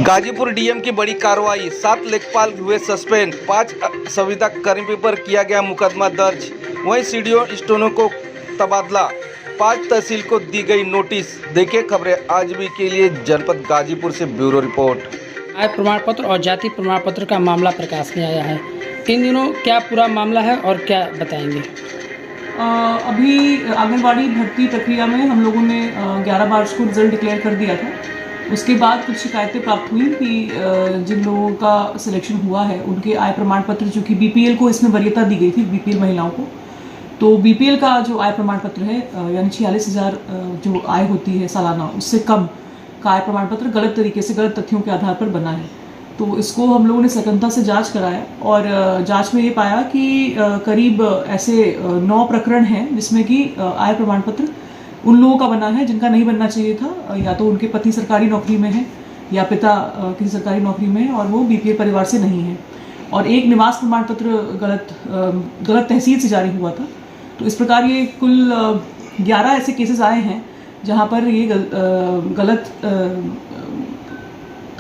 Ghazipur DM की बड़ी कार्रवाई, 7 लेखपाल हुए सस्पेंड, 5 संविदा कर्मी पर किया गया मुकदमा दर्ज। वहीं सीडीओ स्टोनों को तबादला, 5 तहसील को दी गई नोटिस। देखिए खबरें आज भी के लिए जनपद गाजीपुर से ब्यूरो रिपोर्ट। आय प्रमाण पत्र और जाति प्रमाण पत्र का मामला प्रकाश में आया है। इन दिनों क्या पूरा मामला है और क्या बताएंगे? अभी आंगनबाड़ी भर्ती प्रक्रिया में हम लोगों ने 11 मार्च को रिजल्ट डिक्लेयर कर दिया था। उसके बाद कुछ शिकायतें प्राप्त हुई कि जिन लोगों का सिलेक्शन हुआ है उनके आय प्रमाण पत्र, जो कि बीपीएल को इसमें वरीयता दी गई थी, बीपीएल महिलाओं को, तो बीपीएल का जो आय प्रमाण पत्र है यानी 46,000 जो आय होती है सालाना, उससे कम का आय प्रमाण पत्र गलत तरीके से, गलत तथ्यों के आधार पर बना है। तो इसको हम लोगों ने सघनता से जांच कराया और जांच में ये पाया कि करीब ऐसे 9 प्रकरण हैं जिसमें कि आय प्रमाण पत्र उन लोगों का बना है जिनका नहीं बनना चाहिए था। या तो उनके पति सरकारी नौकरी में है या पिता किसी सरकारी नौकरी में है और वो बीपीएल परिवार से नहीं है। और एक निवास प्रमाण पत्र गलत तहसील से जारी हुआ था। तो इस प्रकार ये कुल 11 ऐसे केसेस आए हैं जहाँ पर ये गलत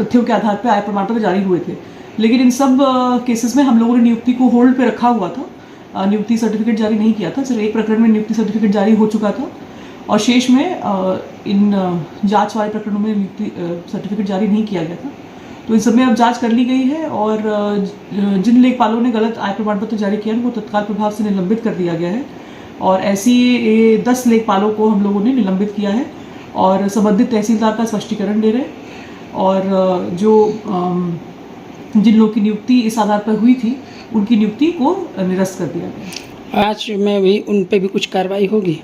तथ्यों के आधार पर आय प्रमाण पत्र जारी हुए थे। लेकिन इन सब केसेस में हम लोगों ने नियुक्ति को होल्ड पे रखा हुआ था, नियुक्ति सर्टिफिकेट जारी नहीं किया था। सिर्फ एक प्रकरण में नियुक्ति सर्टिफिकेट जारी हो चुका था और शेष में इन जांच वाले प्रकरणों में नियुक्ति सर्टिफिकेट जारी नहीं किया गया था। तो इन सब में अब जांच कर ली गई है और जिन लेखपालों ने गलत आय प्रमाण पत्र जारी किया वो तत्काल प्रभाव से निलंबित कर दिया गया है। और ऐसी 10 लेखपालों को हम लोगों ने निलंबित किया है और संबंधित तहसीलदार का स्पष्टीकरण दे रहे हैं। और जो जिन लोगों की नियुक्ति इस आधार पर हुई थी उनकी नियुक्ति को निरस्त कर दिया गया। आज में भी उन पे भी कुछ कार्रवाई होगी?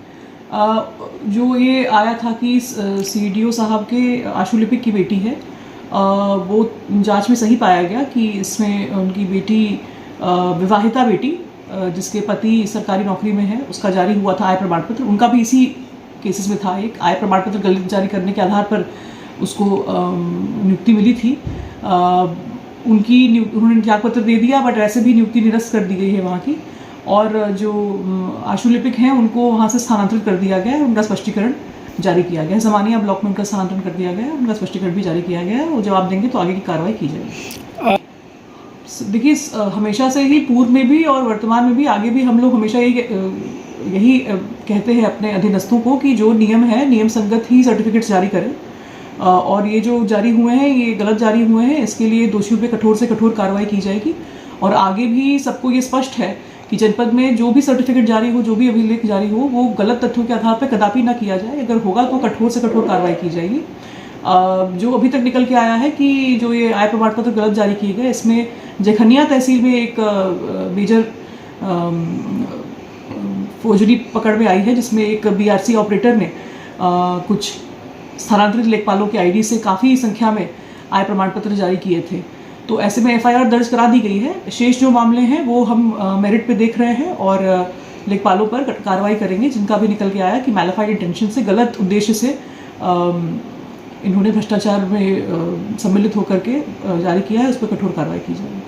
जो ये आया था कि सीडीओ साहब के आशुलिपिक की बेटी है, वो जांच में सही पाया गया कि इसमें उनकी बेटी विवाहिता बेटी जिसके पति सरकारी नौकरी में है, उसका जारी हुआ था आय प्रमाण पत्र। उनका भी इसी केसेस में था, एक आय प्रमाण पत्र गलत जारी करने के आधार पर उसको नियुक्ति मिली थी। उन्होंने त्यागपत्र दे दिया, बट वैसे भी नियुक्ति निरस्त कर दी गई है वहाँ की। और जो आशुलिपिक हैं उनको वहाँ से स्थानांतरित कर दिया गया है, उनका स्पष्टीकरण जारी किया गया है। ज़मानिया ब्लॉक में उनका स्थानांतरण कर दिया गया है, उनका स्पष्टीकरण भी जारी किया गया है। वो जवाब देंगे तो आगे की कार्रवाई की जाएगी। देखिए, हमेशा से ही पूर्व में भी और वर्तमान में भी, आगे भी हम लोग हमेशा यही कहते हैं अपने अधीनस्थों को कि जो नियम है नियम संगत ही सर्टिफिकेट्स जारी करें। और ये जो जारी हुए हैं ये गलत जारी हुए हैं, इसके लिए दोषियों पे कठोर से कठोर कार्रवाई की जाएगी। और आगे भी सबको ये स्पष्ट है कि जनपद में जो भी सर्टिफिकेट जारी हो, जो भी अभिलेख जारी हो, वो गलत तथ्यों के आधार पर कदापि ना किया जाए। अगर होगा तो कठोर से कठोर कार्रवाई की जाएगी। जो अभी तक निकल के आया है कि जो ये आय प्रमाण पत्र गलत जारी किए गए, इसमें जखनिया तहसील में एक मेजर फौजरी पकड़ में आई है, जिसमें एक बीआरसी ऑपरेटर ने कुछ स्थानांतरित लेखपालों के आईडी से काफ़ी संख्या में आय प्रमाण पत्र जारी किए थे। तो ऐसे में एफआईआर दर्ज करा दी गई है। शेष जो मामले हैं वो हम मेरिट पे देख रहे हैं और लेखपालों पर कार्रवाई करेंगे जिनका भी निकल के आया कि मैलिफाइड इंटेंशन से, गलत उद्देश्य से इन्होंने भ्रष्टाचार में सम्मिलित होकर के जारी किया है, उस पर कठोर कार्रवाई की जाएगी।